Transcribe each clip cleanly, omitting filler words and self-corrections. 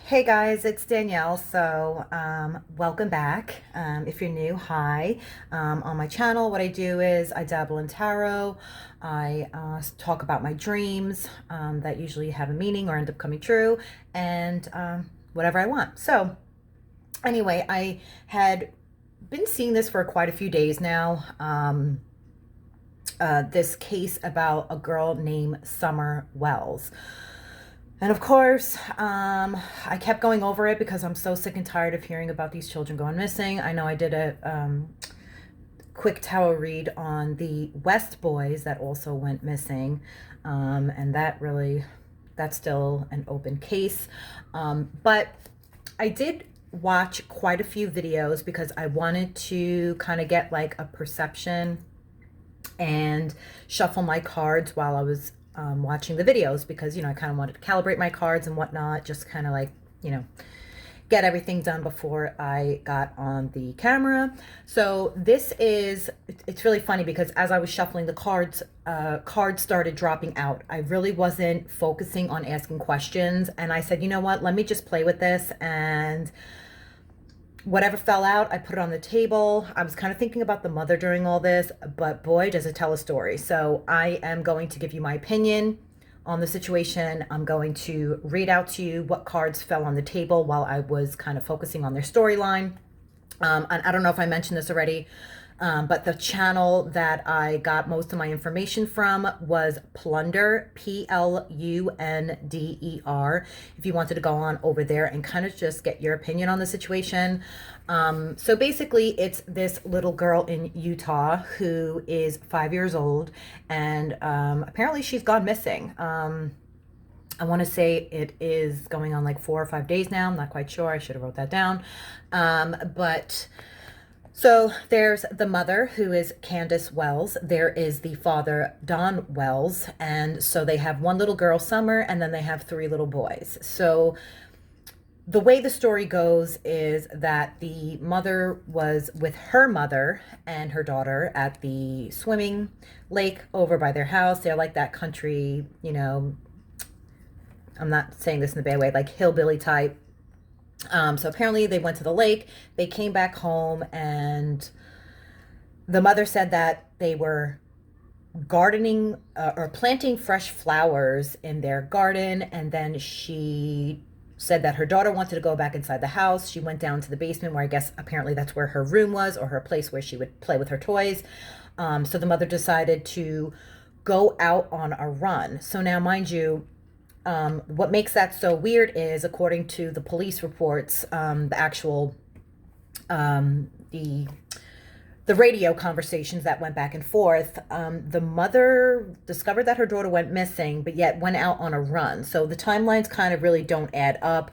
Hey guys, it's Danielle. Welcome back. If you're new, hi. On my channel, what I do is I dabble in tarot. I talk about my dreams that usually have a meaning or end up coming true, and whatever I want. Anyway, I had been seeing this for quite a few days now. This case about a girl named Summer Wells. And of course, I kept going over it because I'm so sick and tired of hearing about these children going missing. I know I did a quick tarot read on the West boys that also went missing. And that's still an open case. But I did watch quite a few videos because I wanted to kind of get like a perception and shuffle my cards while I was watching the videos, because I kind of wanted to calibrate my cards and whatnot, just kind of like get everything done before I got on the camera. So it's really funny because as I was shuffling the cards, cards started dropping out. I really wasn't focusing on asking questions, and I said, you know what, let me just play with this, and whatever fell out, I put it on the table. I was kind of thinking about the mother during all this, but boy, does it tell a story. So I am going to give you my opinion on the situation. I'm going to read out to you what cards fell on the table while I was kind of focusing on their storyline. And I don't know if I mentioned this already, but the channel that I got most of my information from was Plunder, Plunder. If you wanted to go on over there and kind of just get your opinion on the situation. So basically, it's this little girl in Utah who is 5 years old, and apparently she's gone missing. I want to say it is going on like 4 or 5 days now. I'm not quite sure. I should have wrote that down. So there's the mother, who is Candace Wells. There is the father, Don Wells. And so they have one little girl, Summer, and then they have 3 little boys. So the way the story goes is that the mother was with her mother and her daughter at the swimming lake over by their house. They're like that country, I'm not saying this in a bad way, like hillbilly type. So apparently they went to the lake, they came back home, and the mother said that they were gardening or planting fresh flowers in their garden. And then she said that her daughter wanted to go back inside the house. She went down to the basement, where I guess apparently that's where her room was, or her place where she would play with her toys. So the mother decided to go out on a run. So now, mind you, what makes that so weird is, according to the police reports, the radio conversations that went back and forth, the mother discovered that her daughter went missing, but yet went out on a run. So the timelines kind of really don't add up.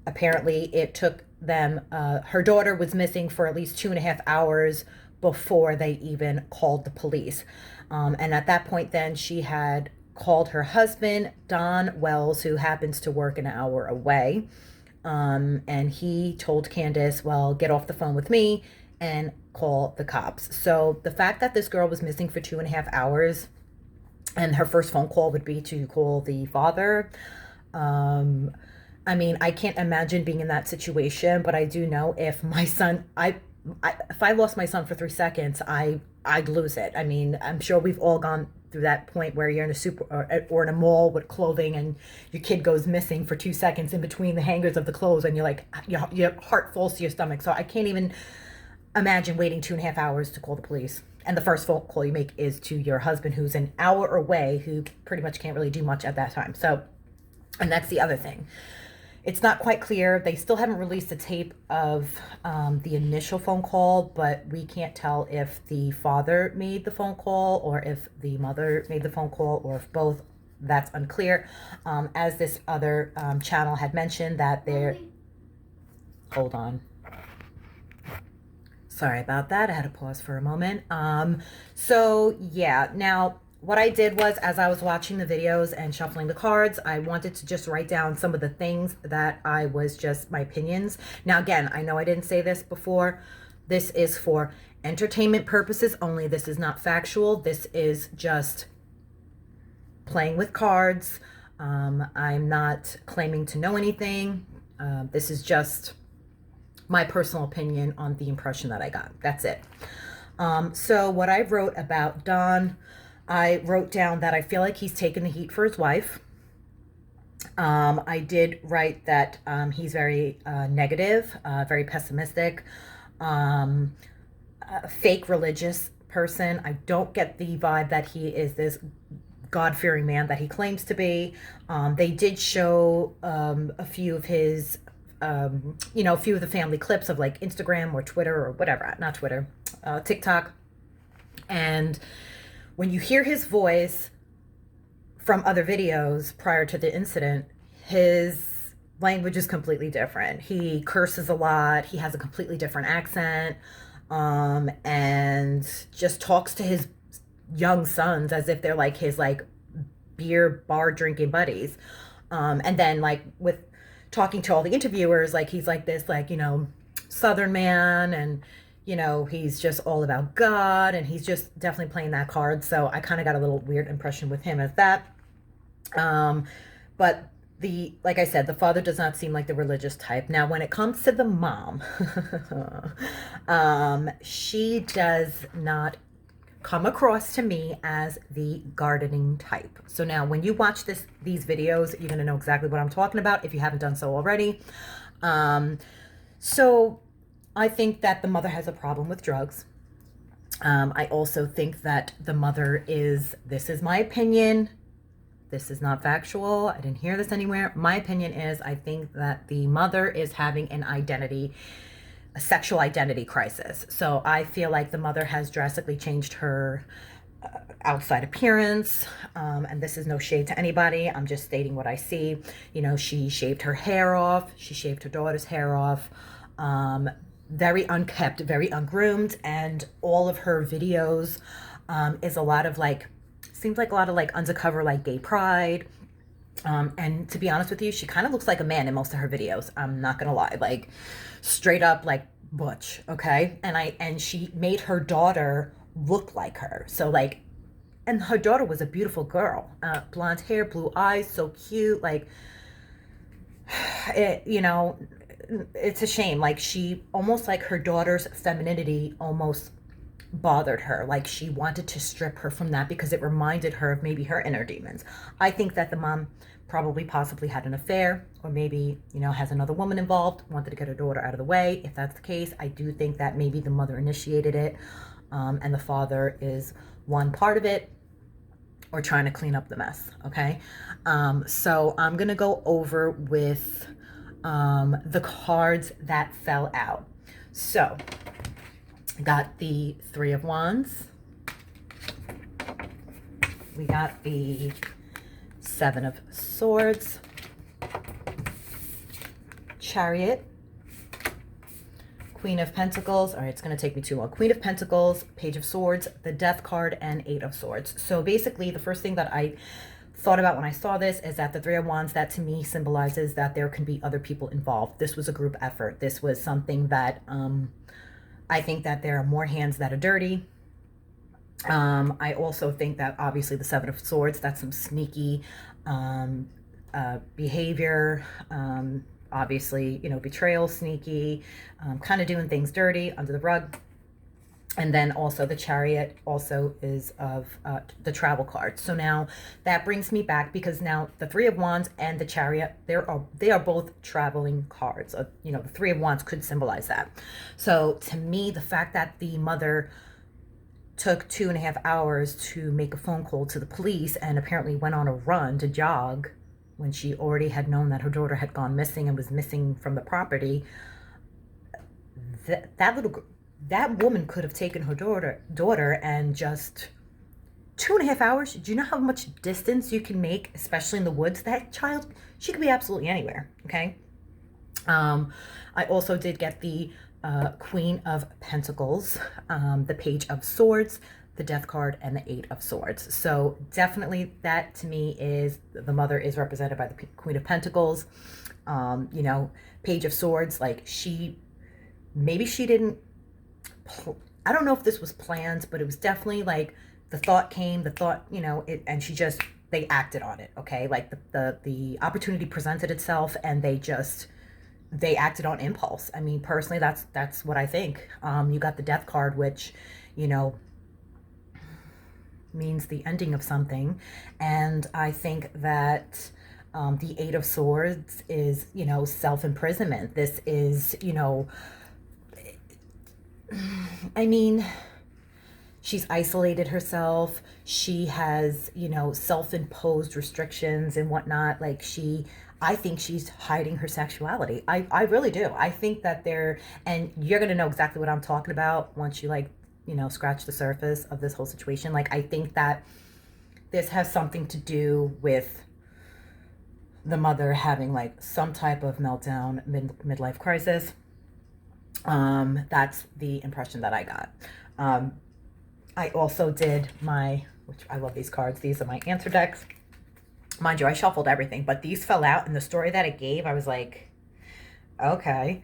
Apparently, it took them, her daughter was missing for at least 2.5 hours before they even called the police. And at that point, then she had called her husband, Don Wells, who happens to work an hour away. And he told Candace, well, get off the phone with me and call the cops. So the fact that this girl was missing for 2.5 hours, and her first phone call would be to call the father. I mean, I can't imagine being in that situation, but I do know if my son, if I lost my son for 3 seconds, I'd lose it. I mean, I'm sure we've all gone through that point where you're in a or in a mall with clothing, and your kid goes missing for 2 seconds in between the hangers of the clothes, and you're like, your heart falls to your stomach. So I can't even imagine waiting 2.5 hours to call the police. And the first phone call you make is to your husband, who's an hour away, who pretty much can't really do much at that time. So, and that's the other thing. It's not quite clear. They still haven't released a tape of the initial phone call, but we can't tell if the father made the phone call or if the mother made the phone call, or if both. That's unclear. As this other channel had mentioned, that they're... Hold on. Sorry about that. I had to pause for a moment. So yeah, now what I did was, as I was watching the videos and shuffling the cards, I wanted to just write down some of the things that I was just my opinions. Now, again, I know I didn't say this before. This is for entertainment purposes only. This is not factual. This is just playing with cards. I'm not claiming to know anything. This is just my personal opinion on the impression that I got. That's it. So what I wrote about Don, I wrote down that I feel like he's taken the heat for his wife. I did write that he's very negative, very pessimistic, a fake religious person. I don't get the vibe that he is this God-fearing man that he claims to be. They did show a few of his, a few of the family clips of like Instagram or Twitter or whatever, not Twitter, TikTok. And when you hear his voice from other videos prior to the incident, his language is completely different. He curses a lot. He has a completely different accent, and just talks to his young sons as if they're like his like beer bar drinking buddies. And then like with talking to all the interviewers, like he's like this like, Southern man, and he's just all about God, and he's just definitely playing that card. So I kind of got a little weird impression with him as that. But like I said, the father does not seem like the religious type. Now, when it comes to the mom, she does not come across to me as the gardening type. So now when you watch these videos, you're going to know exactly what I'm talking about if you haven't done so already. So I think that the mother has a problem with drugs. I also think that the mother this is my opinion. This is not factual. I didn't hear this anywhere. My opinion is I think that the mother is having a sexual identity crisis. So I feel like the mother has drastically changed her outside appearance. And this is no shade to anybody. I'm just stating what I see. She shaved her hair off. She shaved her daughter's hair off. Very unkept, very ungroomed. And all of her videos is a lot of like, seems like a lot of like undercover like gay pride. And to be honest with you, she kind of looks like a man in most of her videos. I'm not gonna lie, like straight up like butch, okay? And she made her daughter look like her. So like, and her daughter was a beautiful girl, blonde hair, blue eyes, so cute. Like, it's a shame. Like she almost like her daughter's femininity almost bothered her. Like she wanted to strip her from that because it reminded her of maybe her inner demons. I think that the mom probably possibly had an affair, or maybe, has another woman involved, wanted to get her daughter out of the way. If that's the case, I do think that maybe the mother initiated it, and the father is one part of it, or trying to clean up the mess, okay? So I'm going to go over with the cards that fell out. So got the Three of Wands. We got the Seven of Swords, Chariot, Queen of Pentacles. All right, it's going to take me too long. Queen of Pentacles, Page of Swords, the Death card, and Eight of Swords. So basically, the first thing that I thought about when I saw this is that the Three of Wands, that to me symbolizes that there can be other people involved. This was a group effort. This was something that I think that there are more hands that are dirty. I also think that obviously the Seven of Swords, that's some sneaky behavior. Obviously, betrayal, sneaky, kind of doing things dirty under the rug. And then also the Chariot also is of the travel card. So now that brings me back, because now the Three of Wands and the Chariot, they are both traveling cards. The Three of Wands could symbolize that. So to me, the fact that the mother took 2.5 hours to make a phone call to the police and apparently went on a run to jog when she already had known that her daughter had gone missing and was missing from the property, that woman could have taken her daughter and just 2.5 hours. Do you know how much distance you can make, especially in the woods? That child, she could be absolutely anywhere, okay? I also did get the Queen of Pentacles, the Page of Swords, the Death card, and the Eight of Swords. So definitely that to me is the mother is represented by the Queen of Pentacles. Page of Swords, like maybe she didn't, I don't know if this was planned, but it was definitely like the thought came, and she just they acted on it. Okay, like the opportunity presented itself, and they acted on impulse. I mean, personally, that's what I think. You got the death card, which, you know, means the ending of something, and I think that the Eight of Swords is, you know, self-imprisonment. This is, you know, I mean, she's isolated herself. She has, you know, self-imposed restrictions and whatnot. Like I think she's hiding her sexuality. I really do. I think that and you're going to know exactly what I'm talking about once you, like, you know, scratch the surface of this whole situation. Like, I think that this has something to do with the mother having like some type of meltdown, midlife crisis. That's the impression that I got. I also did which I love these cards. These are my answer decks. Mind you, I shuffled everything, but these fell out, and the story that it gave, I was like, okay.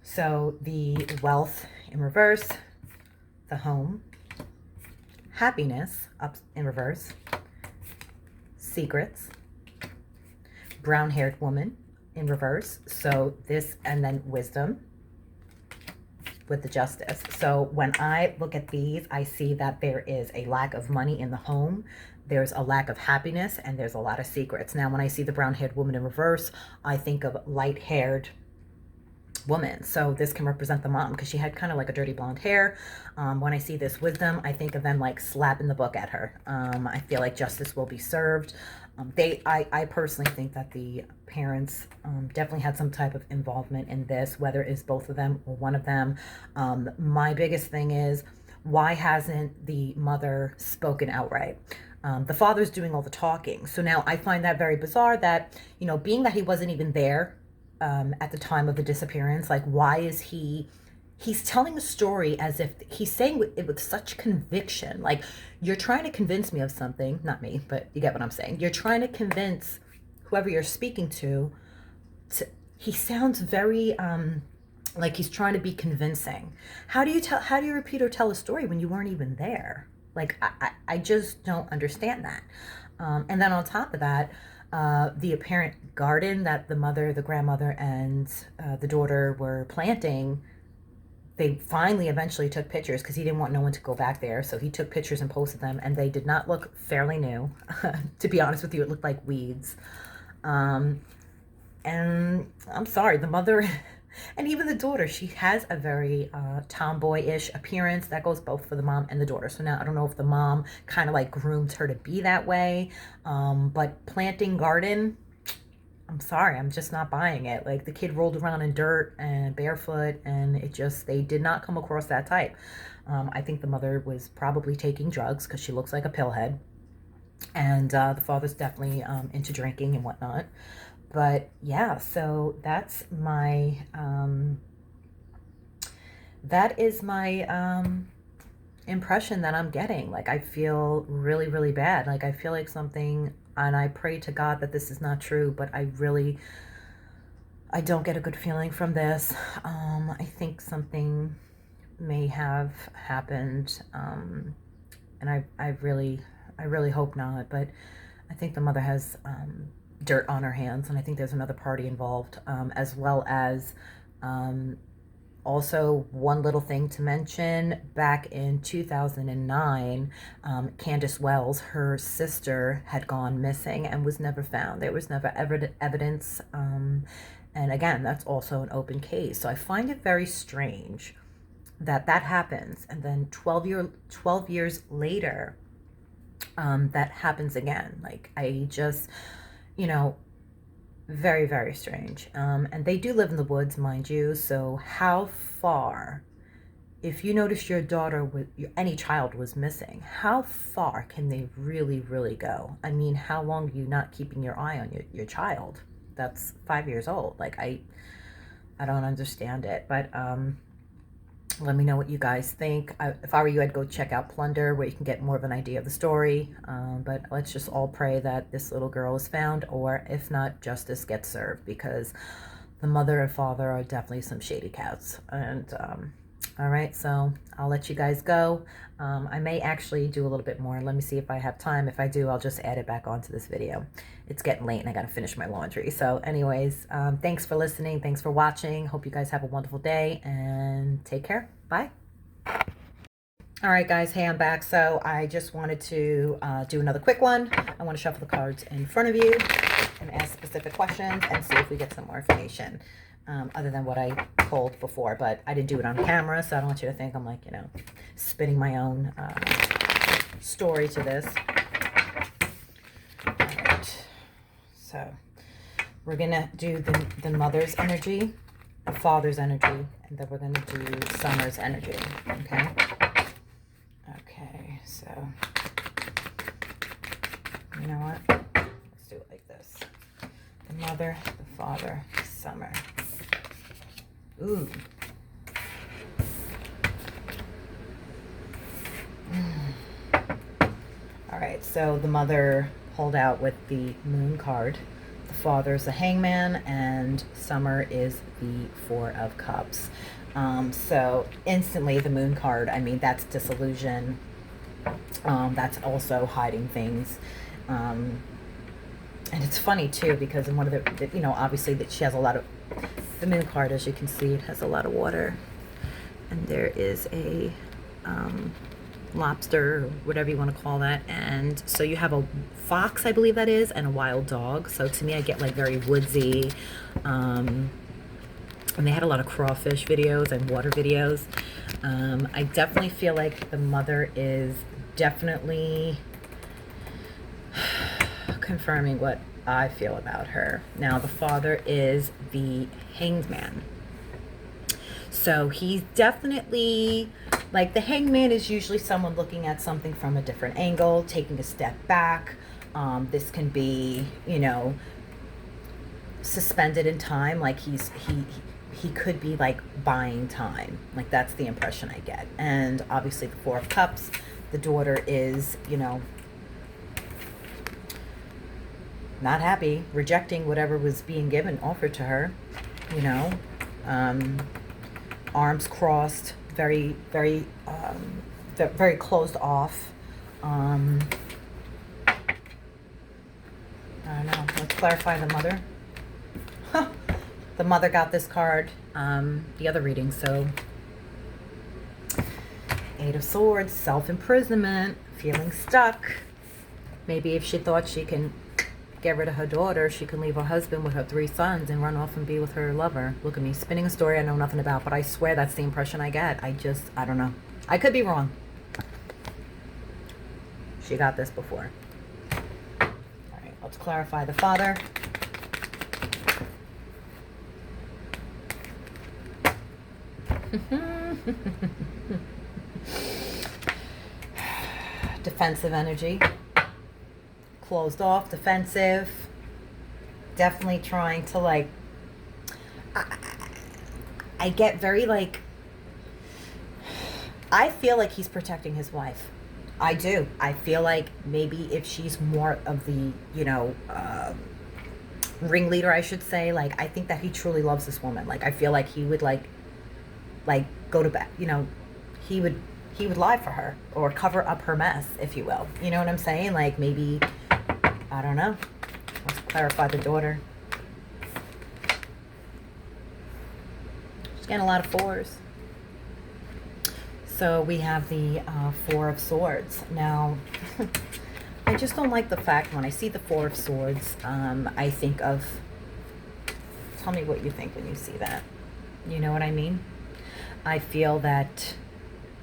So the wealth in reverse, the home, happiness up in reverse, secrets, brown-haired woman in reverse. So this, and then wisdom with the justice. So when I look at these, I see that there is a lack of money in the home, there's a lack of happiness, and there's a lot of secrets. Now, when I see the brown-haired woman in reverse, I think of light-haired woman. So this can represent the mom, because she had kind of like a dirty blonde hair. When I see this wisdom, I think of them like slapping the book at her. I feel like justice will be served. I personally think that the parents definitely had some type of involvement in this, whether it's both of them or one of them. My biggest thing is, why hasn't the mother spoken outright? The father's doing all the talking. So now I find that very bizarre that, you know, being that he wasn't even there at the time of the disappearance, like, why is he's telling a story as if he's saying it with such conviction. Like, you're trying to convince me of something, not me, but you get what I'm saying. You're trying to convince whoever you're speaking to he sounds very like he's trying to be convincing. How do you repeat or tell a story when you weren't even there? Like, I just don't understand that. And then on top of that, the apparent garden that the mother, the grandmother, and the daughter were planting, they finally eventually took pictures, because he didn't want no one to go back there. So he took pictures and posted them, and they did not look fairly new. To be honest with you, it looked like weeds. And I'm sorry, the mother and even the daughter, she has a very tomboyish appearance. That goes both for the mom and the daughter. So now I don't know if the mom kind of like groomed her to be that way. But planting garden, I'm sorry, I'm just not buying it. Like, the kid rolled around in dirt and barefoot, and they did not come across that type. I think the mother was probably taking drugs, because she looks like a pillhead. And the father's definitely into drinking and whatnot. But yeah, so that is my impression that I'm getting. Like, I feel really, really bad. Like, I feel like something, and I pray to God that this is not true, but I don't get a good feeling from this. I think something may have happened, and I really hope not, but I think the mother has dirt on her hands, and I think there's another party involved, as well as also, one little thing to mention, back in 2009, Candace Wells, her sister, had gone missing and was never found. There was never evidence, and again, that's also an open case. So I find it very strange that happens, and then 12 years later, that happens again. Like, I just, you know, very, very strange. And they do live in the woods, mind you. So how far, if you notice your daughter, any child was missing, how far can they really, really go? I mean, how long are you not keeping your eye on your child that's 5 years old? Like, I don't understand it. But let me know what you guys think. If I were you, I'd go check out Plunder, where you can get more of an idea of the story. But let's just all pray that this little girl is found, or if not, justice gets served, because the mother and father are definitely some shady cats. And All right, so I'll let you guys go. I may actually do a little bit more. Let me see if I have time. If I do, I'll just add it back onto this video. It's getting late and I got to finish my laundry. So anyways, thanks for listening. Thanks for watching. Hope you guys have a wonderful day and take care. Bye. All right, guys. Hey, I'm back. So I just wanted to do another quick one. I want to shuffle the cards in front of you and ask specific questions and see if we get some more information. Other than what I pulled before, but I didn't do it on camera, so I don't want you to think I'm like, you know, spinning my own story to this. All right, so we're gonna do the mother's energy, the father's energy, and then we're gonna do Summer's energy. Okay. Okay. So you know what? Let's do it like this: the mother, the father, Summer. Ooh. All right, so the mother pulled out with the Moon card. The father's the Hangman, and Summer is the Four of Cups. So instantly the Moon card, I mean, that's disillusion. That's also hiding things. And it's funny too, because in one of the, you know, obviously that she has a lot of, the Moon card, as you can see, it has a lot of water, and there is a lobster, or whatever you want to call that, and so you have a fox, I believe that is, and a wild dog. So to me, I get like very woodsy, and they had a lot of crawfish videos and water videos. I definitely feel like the mother is definitely confirming what I feel about her. Now the father is the Hanged Man. So he's definitely, like, the Hanged Man is usually someone looking at something from a different angle, taking a step back. This can be, you know, suspended in time, like he could be like buying time. Like, that's the impression I get. And obviously the Four of Cups, the daughter is, you know, not happy, rejecting whatever was being given, offered to her, you know, arms crossed, very, very, very closed off. I don't know. Let's clarify the mother. The mother got this card, the other reading. So, Eight of Swords, self-imprisonment, feeling stuck. Maybe if she thought she can get rid of her daughter, she can leave her husband with her 3 sons and run off and be with her lover. Look at me spinning a story I know nothing about, but I swear that's the impression I get. I don't know. I could be wrong. She got this before. All right, let's clarify the father. Defensive energy. Closed off, defensive, definitely trying to, like, I get very, like, I feel like he's protecting his wife. I do. I feel like maybe if she's more of the, you know, ringleader, I should say, like, I think that he truly loves this woman. Like, I feel like he would like go to bed, you know, he would lie for her or cover up her mess, if you will. You know what I'm saying? Like, maybe, I don't know. Let's clarify the daughter. She's getting a lot of 4s. So we have the 4 of Swords. Now, I just don't like the fact when I see the 4 of Swords, I think of, tell me what you think when you see that. You know what I mean? I feel that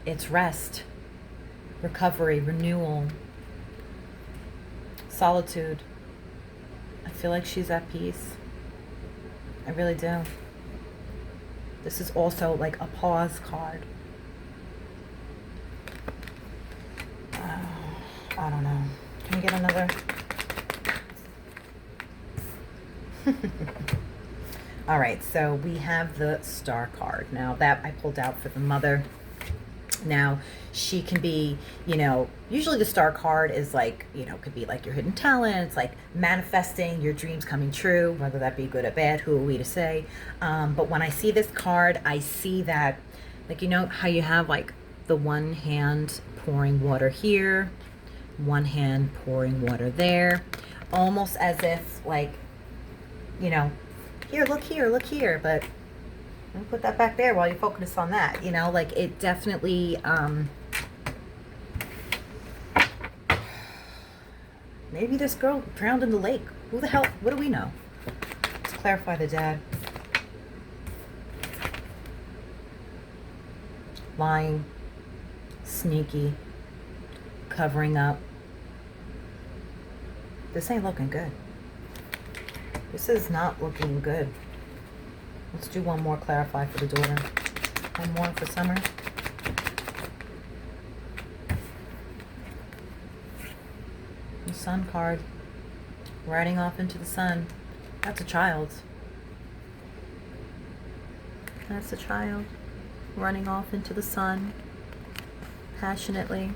it's rest, recovery, renewal, solitude. I feel like she's at peace. I really do. This is also like a pause card. I don't know. Can we get another? All right, so we have the Star card. Now that I pulled out for the mother. Now, she can be, you know, usually the Star card is like, you know, could be like your hidden talents, like manifesting your dreams coming true, whether that be good or bad, who are we to say? But when I see this card, I see that Like, you know how you have like the one hand pouring water here, one hand pouring water there, almost as if like, you know, here, look here, but I'll put that back there while you focus on that, you know, like it definitely, maybe this girl drowned in the lake. Who the hell, what do we know? Let's clarify the dad. Lying, sneaky, covering up. This ain't looking good. This is not looking good. Let's do one more clarify for the daughter. One more for Summer. The Sun card. Riding off into the sun. That's a child. That's a child. Running off into the sun. Passionately.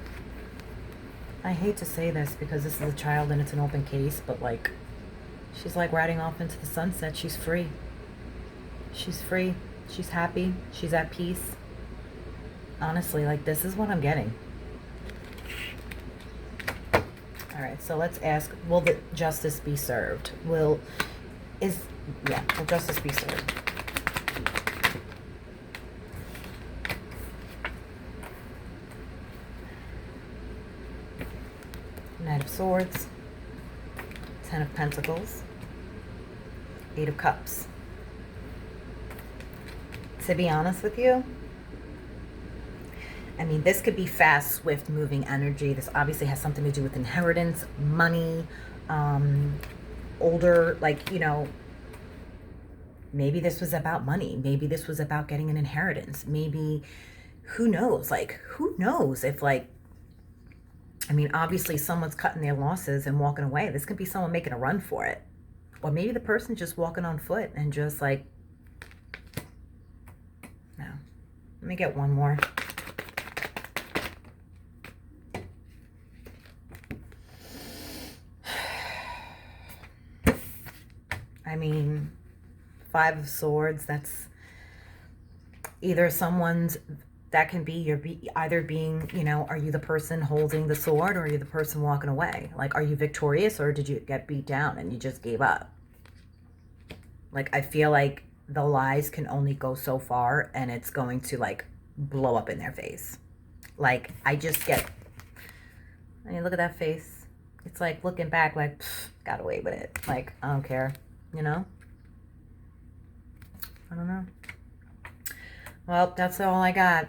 I hate to say this because this is a child and it's an open case, but like, she's like riding off into the sunset. She's free. She's free. She's happy. She's at peace. Honestly, like this is what I'm getting. All right, so let's ask, will the justice be served? Will justice be served? Knight of Swords, Ten of Pentacles, Eight of Cups. To be honest with you, I mean, this could be fast, swift moving energy. This obviously has something to do with inheritance, money, older, like, you know, maybe this was about money. Maybe this was about getting an inheritance. Maybe, who knows? Like, who knows if like, I mean, obviously someone's cutting their losses and walking away. This could be someone making a run for it. Or maybe the person just walking on foot and just like, no. Let me get one more. I mean, Five of Swords, that's either someone's, that can be either being, you know, are you the person holding the sword or are you the person walking away? Like, are you victorious or did you get beat down and you just gave up? Like, I feel like the lies can only go so far and it's going to like blow up in their face. Like, I just get, I mean, look at that face. It's like looking back like, got away with it. Like, I don't care. You know? I don't know. Well, that's all I got.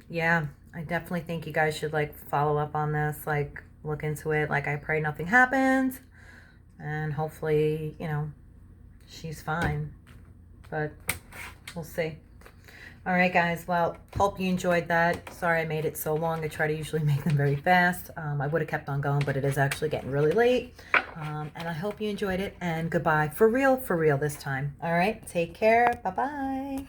Yeah, I definitely think you guys should like follow up on this, like look into it. Like, I pray nothing happens and hopefully, you know, she's fine, but we'll see. All right, guys. Well, hope you enjoyed that. Sorry I made it so long. I try to usually make them very fast. I would have kept on going, but it is actually getting really late. And I hope you enjoyed it. And goodbye. For real this time. All right. Take care. Bye-bye.